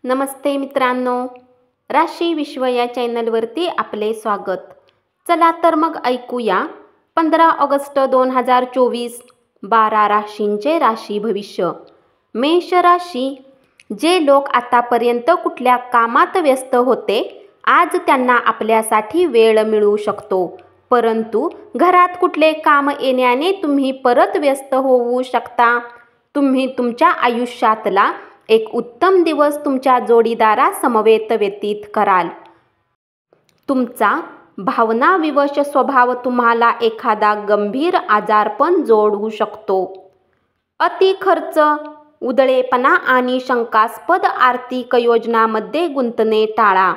नमस्ते मित्रांनो, राशी विश्व या चॅनलवरती आपले स्वागत. चला तर मग ऐकूया 15 ऑगस्ट 2024 12 राशींचे राशी भविष्य. मेष राशी. जे लोक आतापर्यंत कुठल्या कामात व्यस्त होते, आज त्यांना आपल्यासाठी वेळ मिळू शकतो. परंतु घरात कुठले काम येण्याने तुम्ही परत व्यस्त होऊ शकता. तुम्ही तुमच्या आयुष्यातला एक उत्तम दिवस तुमच्या जोडीदारासमवेत व्यतीत कराल. तुमचा भावनाविवश स्वभाव तुम्हाला एखादा गंभीर आजारपण जोडू शकतो. अति खर्च, उधळेपणा आणि शंकास्पद आर्थिक योजनांमध्ये गुंतणे टाळा.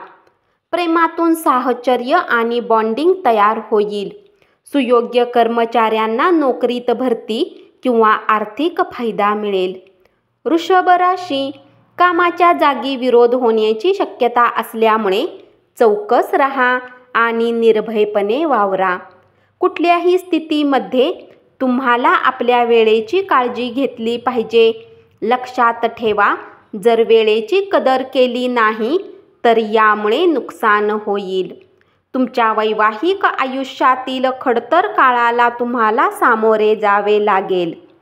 प्रेमातून साहचर्य आणि बॉन्डिंग तयार होईल. सुयोग्य कर्मचाऱ्यांना नोकरीत भरती किंवा आर्थिक फायदा मिळेल. वृषभ राशी. कामाच्या जागी विरोध होण्याची शक्यता असल्यामुळे चौकस राहा आणि निर्भयपणे वावरा. कुठल्याही स्थितीमध्ये तुम्हाला आपल्या वेळेची काळजी घेतली पाहिजे. लक्षात ठेवा, जर वेळेची कदर केली नाही तर यामुळे नुकसान होईल. तुमच्या वैवाहिक आयुष्यातील खडतर काळाला तुम्हाला सामोरे जावे लागेल.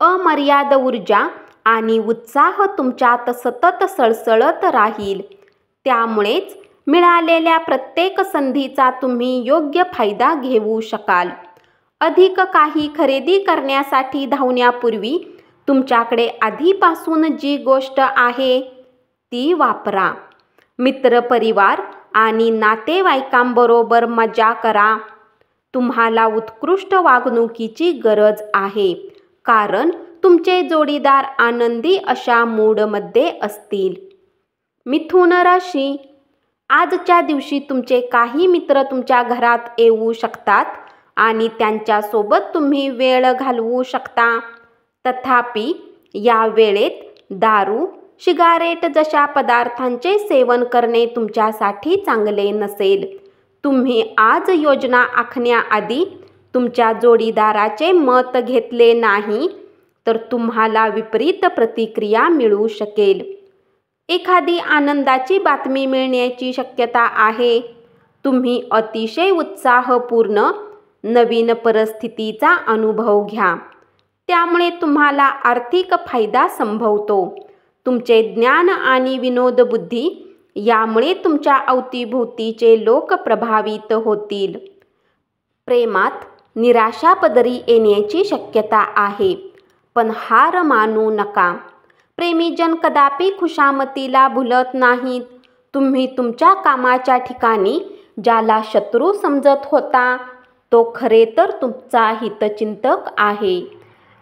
अमर्याद ऊर्जा आणि उत्साह तुमच्यात सतत सळसळत राहील. त्यामुळेच मिळालेल्या प्रत्येक संधीचा तुम्ही योग्य फायदा घेऊ शकाल. अधिक काही खरेदी करण्यासाठी धावण्यापूर्वी तुमच्याकडे आधीपासून जी गोष्ट आहे ती वापरा. मित्रपरिवार आणि नातेवाईकांबरोबर मजा करा. तुम्हाला उत्कृष्ट वागणुकीची गरज आहे, कारण तुमचे जोडीदार आनंदी अशा मूडमध्ये असतील. मिथुन राशी. आजच्या दिवशी तुमचे काही मित्र तुमच्या घरात येऊ शकतात आणि त्यांच्यासोबत तुम्ही वेळ घालवू शकता. तथापि या वेळेत दारू, सिगारेट जशा पदार्थांचे सेवन करणे तुमच्यासाठी चांगले नसेल. तुम्ही आज योजना आखण्याआधी तुमच्या जोडीदाराचे मत घेतले नाही तर तुम्हाला विपरीत प्रतिक्रिया मिळू शकेल. एखादी आनंदाची बातमी मिळण्याची शक्यता आहे. तुम्ही अतिशय उत्साहपूर्ण नवीन परिस्थितीचा अनुभव घ्या. त्यामुळे तुम्हाला आर्थिक फायदा संभवतो. तुमचे ज्ञान आणि विनोदबुद्धी यामुळे तुमच्या अवतीभोवतीचे लोक प्रभावित होतील. प्रेमात निराशा पदरी येण्याची शक्यता आहे, पण हार मानू नका. प्रेमीजन कदापि खुशामतीला भुलत नाहीत. तुम्ही तुमच्या कामाच्या ठिकाणी ज्याला शत्रू समजत होता तो खरे तर तुमचा हितचिंतक आहे,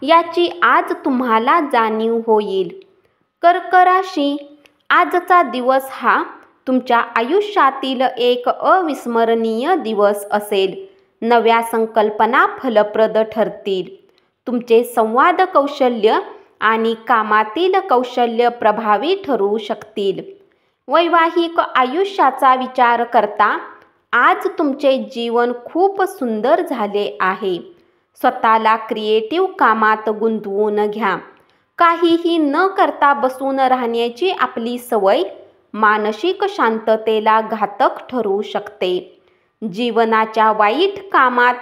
याची आज तुम्हाला जाणीव होईल. कर्क राशी. आजचा दिवस हा तुमच्या आयुष्यातील एक अविस्मरणीय दिवस असेल. नव्या संकल्पना फलप्रद ठरतील. तुमचे संवाद कौशल्य आणि कामातील कौशल्य प्रभावी ठरू शकतील. वैवाहिक आयुष्याचा विचार करता आज तुमचे जीवन खूप सुंदर झाले आहे. स्वतःला क्रिएटिव्ह कामात गुंतवून घ्या. काहीही न करता बसून राहण्याची आपली सवय मानसिक शांततेला घातक ठरू शकते. जीवनाच्या वाईट कामात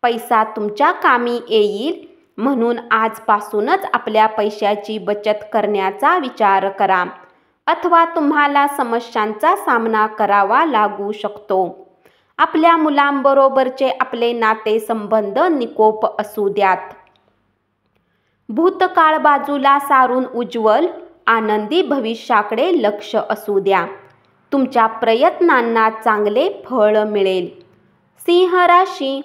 पैसा तुमच्या कामी येईल, म्हणून आजपासूनच आपल्या पैशाची बचत करण्याचा विचार करा, अथवा तुम्हाला समस्यांचा सामना करावा लागू शकतो. आपल्या मुलांबरोबरचे आपले नातेसंबंध निकोप असू द्यात. भूतकाळ बाजूला सारून उज्ज्वल आनंदी भविष्याकडे लक्ष असू द्या. तुमच्या प्रयत्नांना चांगले फळ मिळेल. सिंह राशी.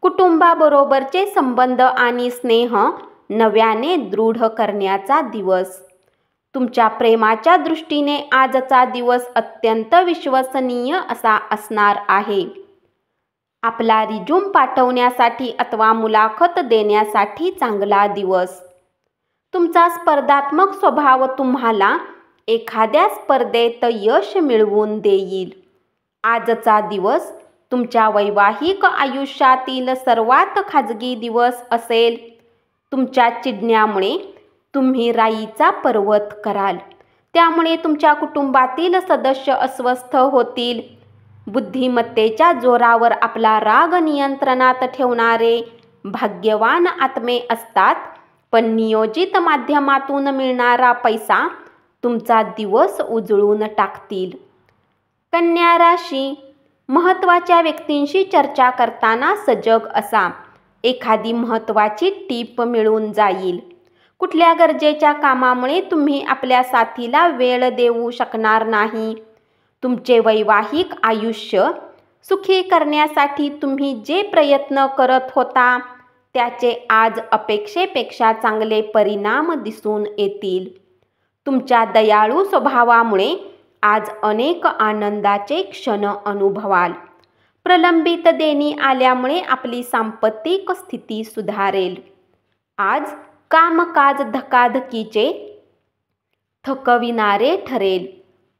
कुटुंबाबरोबरचे संबंध आणि स्नेह नव्याने दृढ करण्याचा दिवस. तुमच्या प्रेमाच्या दृष्टीने आजचा दिवस अत्यंत विश्वसनीय असा असणार आहे. आपला रिझ्यूम पाठवण्यासाठी अथवा मुलाखत देण्यासाठी चांगला दिवस. तुमचा स्पर्धात्मक स्वभाव तुम्हाला एखाद्या स्पर्धेत यश मिळवून देईल. आजचा दिवस तुमच्या वैवाहिक आयुष्यातील सर्वात खाजगी दिवस असेल. तुमच्या चिडण्यामुळे तुम्ही राईचा पर्वत कराल. त्यामुळे तुमच्या कुटुंबातील सदस्य अस्वस्थ होतील. बुद्धिमत्तेच्या जोरावर आपला राग नियंत्रणात ठेवणारे भाग्यवान आत्मे असतात, पण नियोजित माध्यमातून मिळणारा पैसा तुमचा दिवस उजळून टाकतील. कन्या राशी, महत्त्वाच्या व्यक्तींशी चर्चा करताना सजग असा. एखादी महत्त्वाची टीप मिळून जाईल. कुठल्या गरजेच्या कामामुळे तुम्ही आपल्या साथीला वेळ देऊ शकणार नाही. तुमचे वैवाहिक आयुष्य सुखी करण्यासाठी तुम्ही जे प्रयत्न करत होता त्याचे आज अपेक्षेपेक्षा चांगले परिणाम दिसून येतील. तुमच्या दयाळू स्वभावामुळे आज अनेक आनंदाचे क्षण अनुभवाल. प्रलंबित देणी आल्यामुळे आपली सांपत्तिक स्थिती सुधारेल. आज कामकाज धकाधकीचे थकविणारे ठरेल,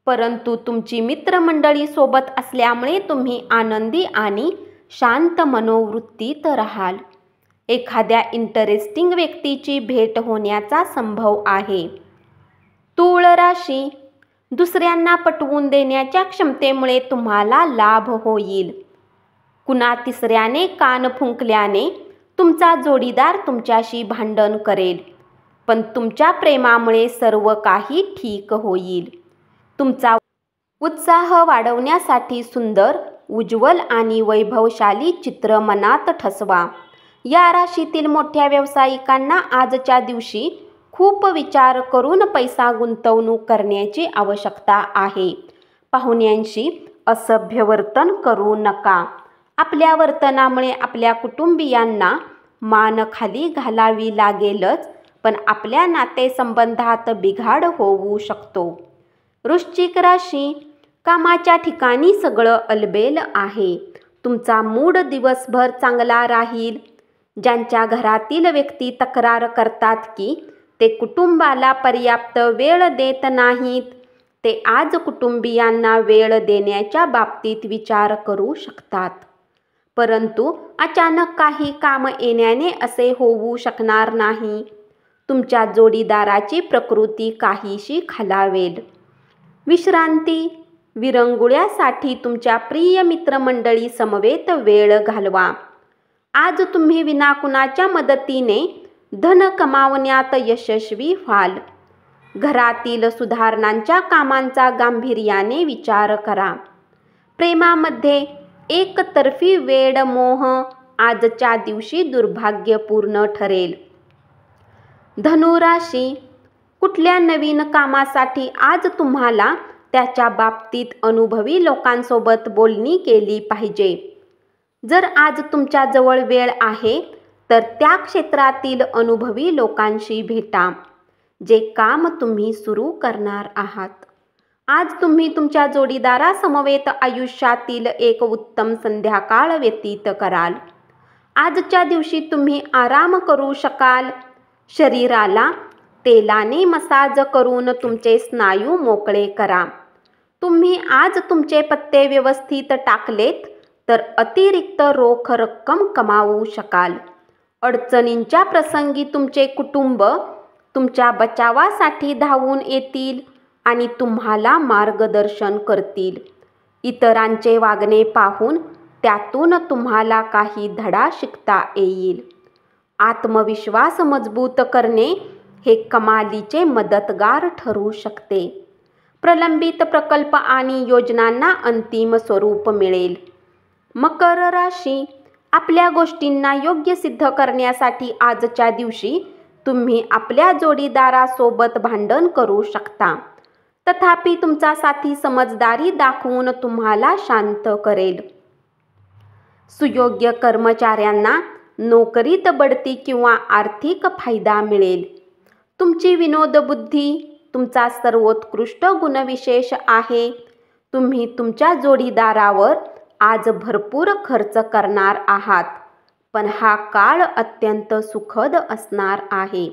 परंतु तुमची मित्रमंडळी सोबत असल्यामुळे तुम्ही आनंदी आणि शांत मनोवृत्तीत राहाल. एखाद्या इंटरेस्टिंग व्यक्तीची भेट होण्याचा संभव आहे. तूळ राशी, दुसऱ्यांना पटवून देण्याच्या क्षमतेमुळे तुम्हाला लाभ होईल. कुणा तिसऱ्याने कान फुंकल्याने तुमचा जोडीदार तुमच्याशी भांडण करेल, पण तुमच्या प्रेमामुळे सर्व काही ठीक होईल. तुमचा उत्साह वाढवण्यासाठी सुंदर, उज्ज्वल आणि वैभवशाली चित्र मनात ठसवा. या राशीतील मोठ्या व्यावसायिकांना आजच्या दिवशी खूप विचार करून पैसा गुंतवणूक करण्याची आवश्यकता आहे. पाहुण्यांशी असभ्य वर्तन करू नका. आपल्या वर्तनामुळे आपल्या कुटुंबियांना मान खाली घालावी लागेलच, पण आपल्या नातेसंबंधात बिघाड होऊ शकतो. वृश्चिक राशी, कामाच्या ठिकाणी सगळं अलबेल आहे. तुमचा मूड दिवसभर चांगला राहील. ज्यांच्या घरातील व्यक्ती तक्रार करतात की ते कुटुंबाला पर्याप्त वेळ देत नाहीत, ते आज कुटुंबियांना वेळ देण्याच्या बाबतीत विचार करू शकतात. परंतु अचानक काही काम येण्याने असे होऊ शकणार नाही. तुमच्या जोडीदाराची प्रकृती काहीशी खालावेल. विश्रांती, विरंगुळ्यासाठी तुमच्या प्रिय मित्रमंडळी समवेत वेळ घालवा. आज तुम्ही विना कुणाच्या मदतीने धन कमावण्यात यशस्वी व्हाल. घरातील सुधारणांच्या कामांचा गांभीर्याने विचार करा. प्रेमामध्ये एकतर्फी वेड मोह आजच्या दिवशी दुर्भाग्यपूर्ण ठरेल. धनुराशी, कुठल्या नवीन कामासाठी आज तुम्हाला त्याच्या बाबतीत अनुभवी लोकांसोबत बोलणी केली पाहिजे. जर आज तुमच्या जवळ वेळ आहे तर त्या क्षेत्रातील अनुभवी लोकांशी भेटा, जे काम तुम्ही सुरू करणार आहात. आज तुम्ही तुमच्या जोडीदारासमवेत आयुष्यातील एक उत्तम संध्याकाळ व्यतीत कराल. आजच्या दिवशी तुम्ही आराम करू शकाल. शरीराला तेलाने मसाज करून तुमचे स्नायू मोकळे करा. तुम्ही आज तुमचे पत्ते व्यवस्थित टाकलेत तर अतिरिक्त रोख रक्कम कमावू शकाल. अडचणींच्या प्रसंगी तुमचे कुटुंब तुमच्या बचावासाठी धावून येतील आणि तुम्हाला मार्गदर्शन करतील. इतरांचे वागणे पाहून त्यातून तुम्हाला काही धडा शिकता येईल. आत्मविश्वास मजबूत करणे हे कमालीचे मदतगार ठरू शकते. प्रलंबित प्रकल्प आणि योजनांना अंतिम स्वरूप मिळेल. मकर राशी, आपल्या गोष्टींना योग्य सिद्ध करण्यासाठी आजच्या दिवशी तुम्ही आपल्या जोडीदारासोबत भांडण करू शकता. तथापि तुमचा साथी समजदारी दाखवून तुम्हाला शांत करेल. सुयोग्य कर्मचाऱ्यांना नोकरीत बढती किंवा आर्थिक फायदा मिळेल. तुमची विनोदबुद्धी तुमचा सर्वोत्कृष्ट गुणविशेष आहे. तुम्ही तुमच्या जोडीदारावर आज भरपूर खर्च करणार आहात, पण हा काळ अत्यंत सुखद असणार आहे.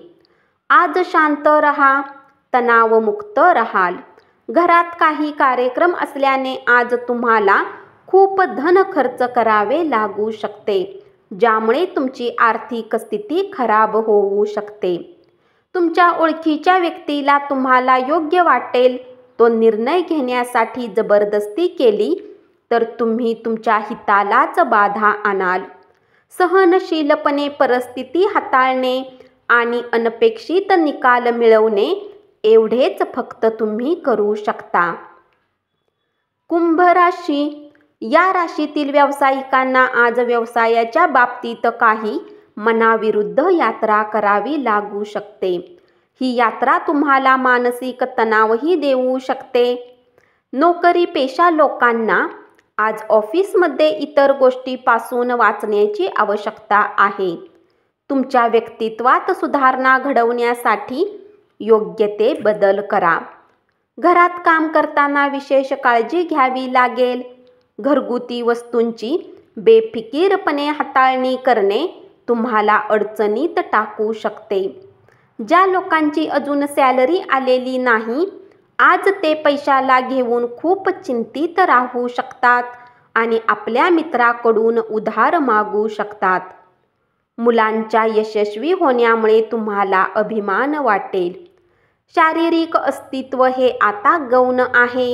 आज शांत रहा, तणावमुक्त राहाल. घरात काही कार्यक्रम असल्याने आज तुम्हाला खूप धन खर्च करावे लागू शकते, ज्यामुळे तुमची आर्थिक स्थिती खराब होऊ शकते. तुमच्या ओळखीच्या व्यक्तीला तुम्हाला योग्य वाटेल तो निर्णय घेण्यासाठी जबरदस्ती केली तर तुम्ही तुमच्या हितालाच बाधा आणाल. सहनशीलपणे परिस्थिती हाताळणे आणि अनपेक्षित निकाल मिळवणे एवढेच फक्त तुम्ही करू शकता. कुंभ राशी. या राशीतील व्यावसायिकांना आज व्यवसायाच्या बाबतीत काही मनाविरुद्ध यात्रा करावी लागू शकते. ही यात्रा तुम्हाला मानसिक तणावही देऊ शकते. नोकरी पेशा लोकांना आज ऑफिसमध्ये इतर गोष्टींपासून वाचण्याची आवश्यकता आहे. तुमच्या व्यक्तित्वात सुधारणा घडवण्यासाठी योग्य ते बदल करा. घरात काम करताना विशेष काळजी घ्यावी लागेल. घरगुती वस्तूंची बेफिकीरपणे हाताळणी करणे तुम्हाला अडचणीत टाकू शकते. ज्या लोकांची अजून सॅलरी आलेली नाही आज ते पैशाला घेऊन खूप चिंतित राहू शकतात आणि आपल्या मित्राकडून उधार मागू शकतात. मुलांच्या यशस्वी होण्यामुळे तुम्हाला अभिमान वाटेल. शारीरिक अस्तित्व हे आता गौण आहे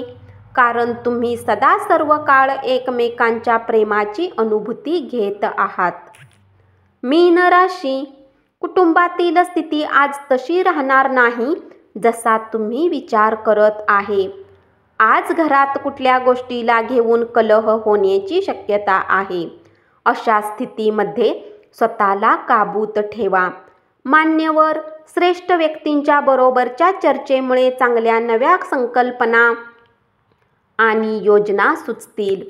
कारण तुम्ही सदा सर्व काळ एकमेकांच्या प्रेमाची अनुभूती घेत आहात. मीन राशी. कुटुंबातील स्थिती आज तशी राहणार नाही जसा तुम्ही विचार करत आहे. आज घरात कुठल्या गोष्टीला घेऊन कलह होण्याची शक्यता आहे. अशा स्थितीमध्ये स्वतःला काबूत ठेवा. मान्यवर श्रेष्ठ व्यक्तींच्या बरोबरच्या चर्चेमुळे चांगल्या नव्या संकल्पना आणि योजना सुचतील.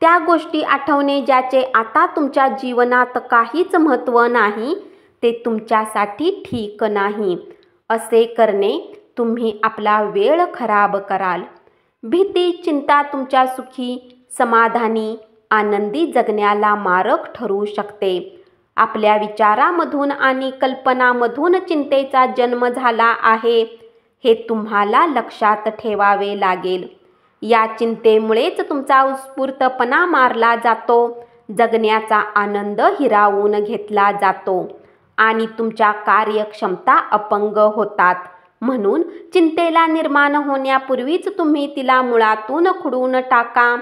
त्या गोष्टी आठवणे ज्याचे आता तुमच्या जीवनात काहीच महत्त्व नाही ते तुमच्यासाठी ठीक नाही. असे करणे तुम्ही आपला वेळ खराब कराल. भीती चिंता तुमच्या सुखी समाधानी आनंदी जगण्याला मारक ठरू शकते. आपल्या विचारामधून आणि कल्पनामधून चिंतेचा जन्म झाला आहे हे तुम्हाला लक्षात ठेवावे लागेल. या चिंतेमुळेच तुमचा उत्स्फूर्तपणा मारला जातो. जगण्याचा आनंद हिरावून घेतला जातो आणि तुमच्या कार्यक्षमता अपंग होतात. म्हणून चिंतेला निर्माण होण्यापूर्वीच तुम्ही तिला मुळातून खुडून टाका.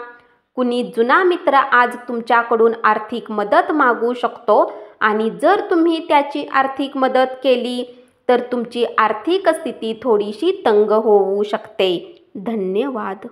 कुणी जुना मित्र आज तुमच्याकडून आर्थिक मदत मागू शकतो आणि जर तुम्ही त्याची आर्थिक मदत केली तर तुमची आर्थिक स्थिती थोडीशी तंग होऊ शकते. धन्यवाद.